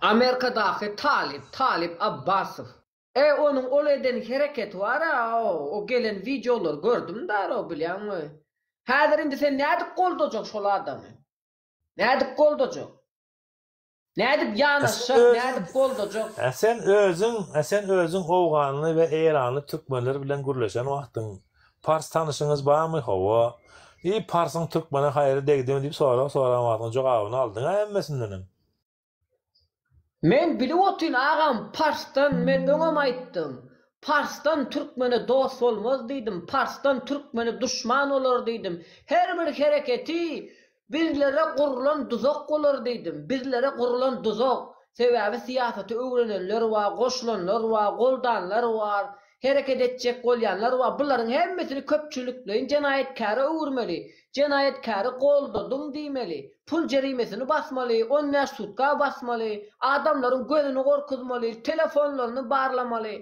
Amerika'daki Talip Abbasov. Onun olaydan hareket var ha, o gelen videolar gördüm da o bilýän mi? Häzir indi sen nädip goldajak şol adamy? Nädip goldajak? Nädip ýanaşak, nädip goldajak? Sen özüň owganyny we Eýrany türkmenler bilen gürleşen wagtyň Pars tanışyňyz barmy hawa? Parsyň türkmene haýry degdimi diýip soraňyň jogabyny aldyň hemmesinden. Men bilip otyn agam Parstan men öňem aýtdym. Parstan türkmene dost bolmaz diýdim. Parstan türkmene düşman bolar diýdim. Her bir hereketi bizlere gurulan duzak bolar diýdim. Bizlere gurulan duzak. Sebäbi siýasaty öwrenenler we goşulanlar we goldanlar bar. Hereket etjek bolýanlar we bularyň hemmesini köpçülikleýin jenaýetkary öwürmeli. Jenaýetkary goldadyň diýmeli. Pul jerimesini basmaly, 10 ýaş sutka basmaly, adamlaryň gözüni gorkuzmaly, telefonlaryny barlamaly.